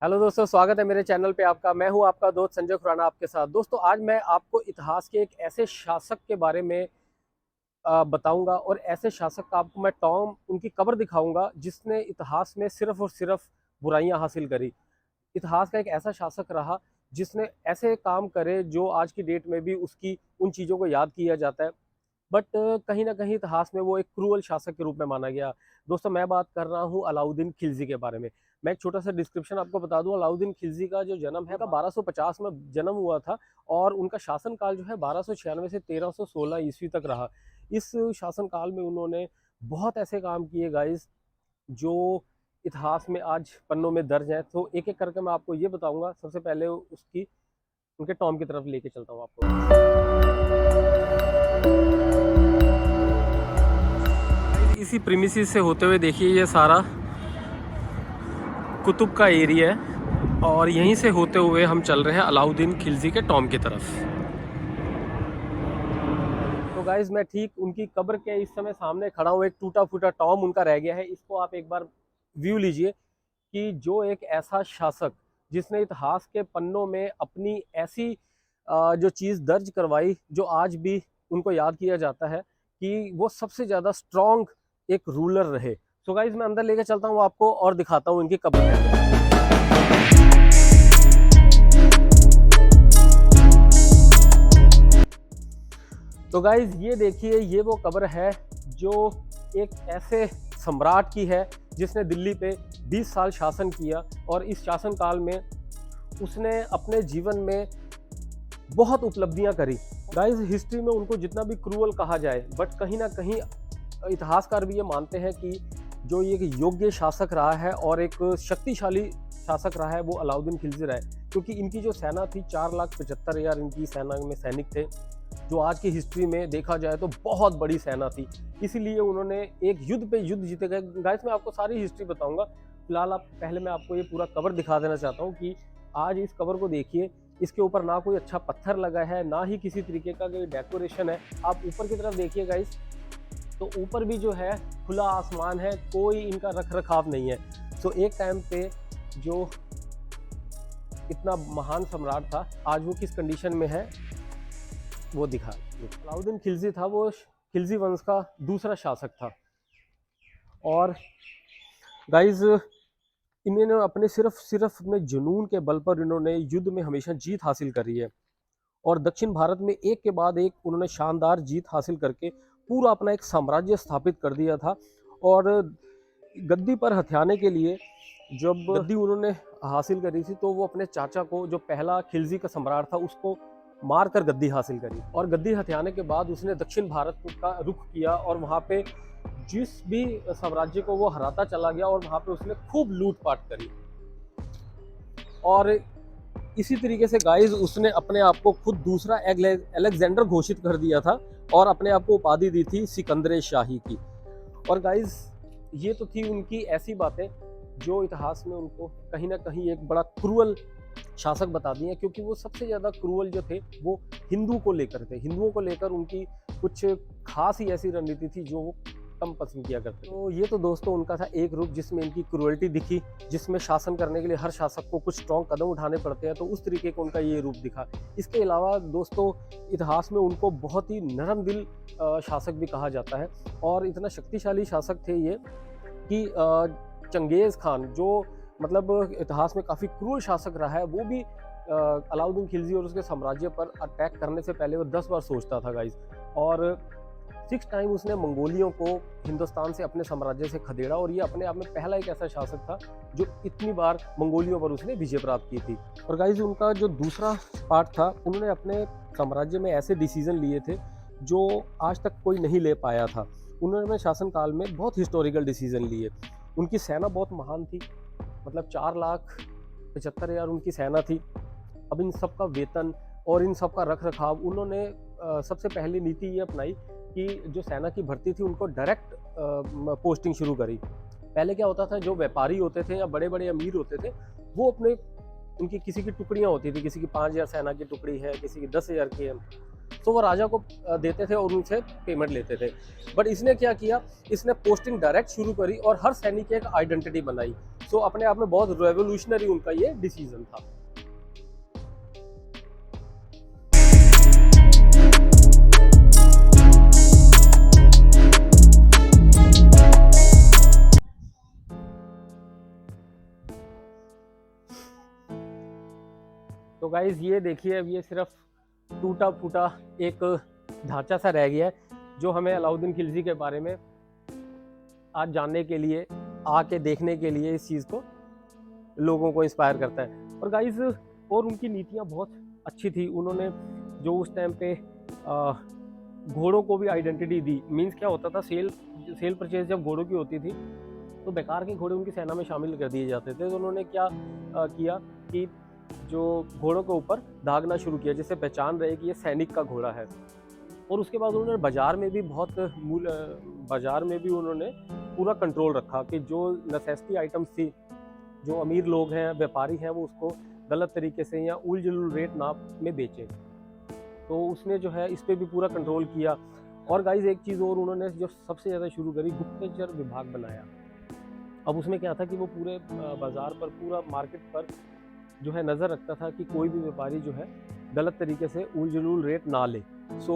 Hello दोस्तों, स्वागत है मेरे चैनल पे आपका। मैं हूं आपका दोस्त संजय खुराना आपके साथ। दोस्तों, आज मैं आपको इतिहास के एक ऐसे शासक के बारे में बताऊंगा और ऐसे शासक का आपको मैं टॉम उनकी कब्र दिखाऊंगा जिसने इतिहास में सिर्फ और सिर्फ बुराइयां हासिल करी। इतिहास का एक ऐसा शासक रहा जिसने ऐसे काम करे जो आज की डेट में भी उसकी उन चीज़ों को याद किया जाता है। बट कहीं ना कहीं इतिहास में वो एक क्रूअल शासक के रूप में माना गया। दोस्तों, मैं बात कर रहा हूँ अलाउद्दीन खिलजी के बारे में। मैं एक छोटा सा डिस्क्रिप्शन आपको बता दूं। अलाउद्दीन खिलजी का जो जन्म है 1250 में जन्म हुआ था और उनका शासनकाल जो है 1296 से 1316 ईस्वी तक रहा। इस शासनकाल में उन्होंने बहुत ऐसे काम किए गाइस जो इतिहास में आज पन्नों में दर्ज हैं। तो एक एक करके मैं आपको ये बताऊंगा। सबसे पहले उसकी उनके टॉम की तरफ लेके चलता हूँ आपको। इसी प्रीमिसेस से होते हुए देखिए, ये सारा कुतुब का एरिया है और यहीं से होते हुए हम चल रहे हैं अलाउद्दीन खिलजी के टॉम की तरफ। तो गाइज, मैं ठीक उनकी कब्र के इस समय सामने खड़ा हूँ। एक टूटा फूटा टॉम उनका रह गया है। इसको आप एक बार व्यू लीजिए कि जो एक ऐसा शासक जिसने इतिहास के पन्नों में अपनी ऐसी जो चीज़ दर्ज करवाई जो आज भी उनको याद किया जाता है कि वो सबसे ज़्यादा स्ट्रॉन्ग एक रूलर रहे। सो गाइज, मैं अंदर लेके चलता हूँ आपको और दिखाता हूँ इनकी कब्र के अंदर। तो गाइज, ये देखिए, ये वो कब्र है जो एक ऐसे सम्राट की है जिसने दिल्ली पे 20 साल शासन किया और इस शासन काल में उसने अपने जीवन में बहुत उपलब्धियां करी। गाइस, हिस्ट्री में उनको जितना भी क्रूअल कहा जाए, बट कहीं ना कहीं इतिहासकार भी ये मानते हैं कि जो ये योग्य शासक रहा है और एक शक्तिशाली शासक रहा है वो अलाउद्दीन खिलजी रहा है। क्योंकि इनकी जो सेना थी 4,75,000 इनकी सेना में सैनिक थे, जो आज की हिस्ट्री में देखा जाए तो बहुत बड़ी सेना थी। इसीलिए उन्होंने एक युद्ध पे युद्ध जीते गए। गाइस, मैं आपको सारी हिस्ट्री बताऊंगा। फिलहाल पहले मैं आपको ये पूरा कवर दिखा देना चाहता हूँ कि आज इस कवर को देखिए। इसके ऊपर ना कोई अच्छा पत्थर लगा है, ना ही किसी तरीके का कोई डेकोरेशन है। आप ऊपर की तरफ देखिए गाइस, तो ऊपर भी जो है खुला आसमान है, कोई इनका रख रखाव नहीं है। तो एक टाइम पे जो इतना महान सम्राट था, आज वो किस कंडीशन में है वो दिखा। अलाउद्दीन खिलजी था, वो खिलजी वंश का दूसरा शासक था। और गाइज, इन्होंने अपने सिर्फ अपने जुनून के बल पर इन्होंने युद्ध में हमेशा जीत हासिल करी है और दक्षिण भारत में एक के बाद एक उन्होंने शानदार जीत हासिल करके पूरा अपना एक साम्राज्य स्थापित कर दिया था। और गद्दी पर हथियाने के लिए जब गद्दी उन्होंने हासिल करी थी तो वो अपने चाचा को, जो पहला खिलजी का सम्राट था, उसको मार कर गद्दी हासिल करी। और गद्दी हथियाने के बाद उसने दक्षिण भारत का रुख किया और वहाँ पे जिस भी साम्राज्य को वो हराता चला गया और वहाँ पे उसने खूब लूटपाट करी। और इसी तरीके से गाइस, उसने अपने आप को खुद दूसरा अलेक्जेंडर घोषित कर दिया था और अपने आप को उपाधि दी थी सिकंदर शाही की। और गाइस, ये तो थी उनकी ऐसी बातें जो इतिहास में उनको कहीं ना कहीं एक बड़ा क्रूअल शासक बता दिए, क्योंकि वो सबसे ज़्यादा क्रूअल जो थे वो हिंदू को लेकर थे। हिंदुओं को लेकर उनकी कुछ खास ही ऐसी रणनीति थी जो वो कम पसंद किया करते थे। तो ये तो दोस्तों उनका था एक रूप जिसमें इनकी क्रूअल्टी दिखी, जिसमें शासन करने के लिए हर शासक को कुछ स्ट्रॉन्ग कदम उठाने पड़ते हैं, तो उस तरीके का उनका ये रूप दिखा। इसके अलावा दोस्तों, इतिहास में उनको बहुत ही नरम दिल शासक भी कहा जाता है और इतना शक्तिशाली शासक थे ये कि चंगेज़ खान, जो मतलब इतिहास में काफ़ी क्रूर शासक रहा है, वो भी अलाउद्दीन खिलजी और उसके साम्राज्य पर अटैक करने से पहले वो 10 बार सोचता था गाइज। और 6 टाइम उसने मंगोलियों को हिंदुस्तान से अपने साम्राज्य से खदेड़ा और ये अपने आप में पहला एक ऐसा शासक था जो इतनी बार मंगोलियों पर उसने विजय प्राप्त की थी। और गाइज, उनका जो दूसरा पार्ट था, उन्होंने अपने साम्राज्य में ऐसे डिसीजन लिए थे जो आज तक कोई नहीं ले पाया था। उन्होंने अपने शासनकाल में बहुत हिस्टोरिकल डिसीजन लिए। उनकी सेना बहुत महान थी, मतलब 4,75,000 उनकी सेना थी। अब इन सब का वेतन और इन सब का रख रखाव, उन्होंने सबसे पहली नीति ये अपनाई कि जो सेना की भर्ती थी उनको डायरेक्ट पोस्टिंग शुरू करी। पहले क्या होता था, जो व्यापारी होते थे या बड़े बड़े अमीर होते थे, वो अपने उनकी किसी की टुकड़ियाँ होती थी, किसी की 5,000 सेना की टुकड़ी है, किसी की 10,000 की है, तो वो राजा को देते थे और उनसे पेमेंट लेते थे। बट इसने क्या किया, इसने पोस्टिंग डायरेक्ट शुरू करी और हर सैनिक की एक आइडेंटिटी बनाई। सो अपने आप में बहुत रेवोल्यूशनरी उनका ये डिसीजन था। तो गाइज ये देखिए, अब ये सिर्फ टूटा फूटा एक ढांचा सा रह गया है जो हमें अलाउद्दीन खिलजी के बारे में आज जानने के लिए, आके देखने के लिए इस चीज़ को लोगों को इंस्पायर करता है। और गाइज और उनकी नीतियाँ बहुत अच्छी थी। उन्होंने जो उस टाइम पे घोड़ों को भी आइडेंटिटी दी। मीन्स क्या होता था, सेल परचेज जब घोड़ों की होती थी तो बेकार के घोड़े उनकी सेना में शामिल कर दिए जाते थे। तो उन्होंने क्या किया कि जो घोड़ों के ऊपर दागना शुरू किया, जिससे पहचान रहे कि ये सैनिक का घोड़ा है। और उसके बाद उन्होंने बाज़ार में भी उन्होंने पूरा कंट्रोल रखा कि जो नेसेसिटी आइटम्स थी, जो अमीर लोग हैं, व्यापारी हैं, वो उसको गलत तरीके से या उल जुल रेट नाप में बेचें। तो उसने जो है इस पर भी पूरा कंट्रोल किया। और गाइज एक चीज़ और उन्होंने जो सबसे ज़्यादा शुरू करी, गुप्तचर विभाग बनाया। अब उसमें क्या था कि वो पूरे बाज़ार पर, पूरा मार्केट पर जो है नज़र रखता था कि कोई भी व्यापारी जो है गलत तरीके से उल जुलूल रेट ना ले। सो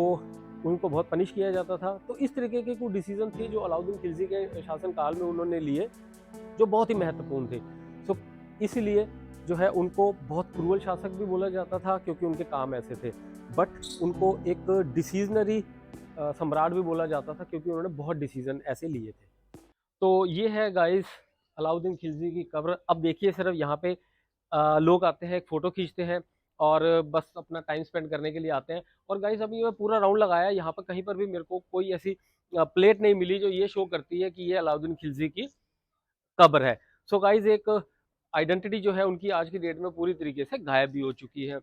उनको बहुत पनिश किया जाता था। तो इस तरीके के कुछ डिसीजन थे जो अलाउद्दीन खिलजी के शासनकाल में उन्होंने लिए, जो बहुत ही महत्वपूर्ण थे। सो इसीलिए जो है उनको बहुत क्रूअल शासक भी बोला जाता था, क्योंकि उनके काम ऐसे थे। बट उनको एक डिसीजनरी सम्राट भी बोला जाता था, क्योंकि उन्होंने बहुत डिसीजन ऐसे लिए थे। तो ये है गाइस अलाउद्दीन खिलजी की कब्र। अब देखिए सिर्फ यहाँ पे लोग आते हैं, एक फ़ोटो खींचते हैं और बस अपना टाइम स्पेंड करने के लिए आते हैं। और गाइस अभी मैं पूरा राउंड लगाया, यहाँ पर कहीं पर भी मेरे को कोई ऐसी प्लेट नहीं मिली जो ये शो करती है कि ये अलाउद्दीन खिलजी की कब्र है। सो गाइस एक आइडेंटिटी जो है उनकी आज की डेट में पूरी तरीके से गायब भी हो चुकी है।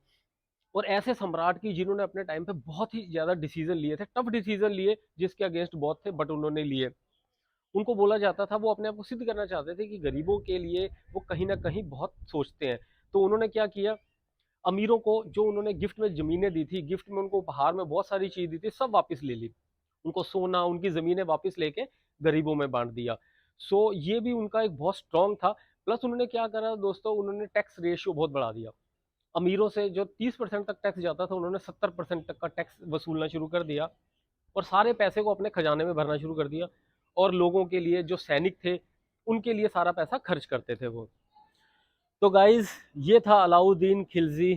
और ऐसे सम्राट की जिन्होंने अपने टाइम पे बहुत ही ज़्यादा डिसीजन लिए थे, टफ डिसीजन लिए, जिसके अगेंस्ट बहुत थे, बट उन्होंने लिए। उनको बोला जाता था, वो अपने आप को सिद्ध करना चाहते थे कि गरीबों के लिए वो कहीं ना कहीं बहुत सोचते हैं। तो उन्होंने क्या किया, अमीरों को जो उन्होंने गिफ्ट में ज़मीनें दी थी, गिफ्ट में उनको उपहार में बहुत सारी चीज़ दी थी, सब वापस ले ली। उनको सोना, उनकी ज़मीनें वापस लेके गरीबों में बांट दिया। सो ये भी उनका एक बहुत स्ट्रॉन्ग था। प्लस उन्होंने क्या करा दोस्तों, उन्होंने टैक्स रेशियो बहुत बढ़ा दिया। अमीरों से जो 30% तक टैक्स जाता था, उन्होंने 70% तक का टैक्स वसूलना शुरू कर दिया। और सारे पैसे को अपने खजाने में भरना शुरू कर दिया। और लोगों के लिए, जो सैनिक थे, उनके लिए सारा पैसा खर्च करते थे वो। तो गाइज ये था अलाउद्दीन खिलजी,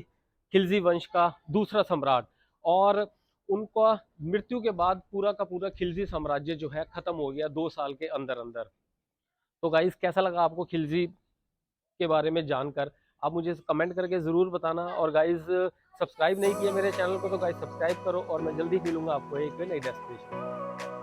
खिलजी वंश का दूसरा सम्राट। और उनका मृत्यु के बाद पूरा का पूरा खिलजी साम्राज्य जो है खत्म हो गया 2 साल के अंदर अंदर। तो गाइज कैसा लगा आपको खिलजी के बारे में जानकर? आप मुझे कमेंट करके ज़रूर बताना। और गाइज सब्सक्राइब नहीं किया मेरे चैनल को तो गाइज सब्सक्राइब करो। और मैं जल्दी मिलूंगा आपको एक नई डेस्टिनेशन।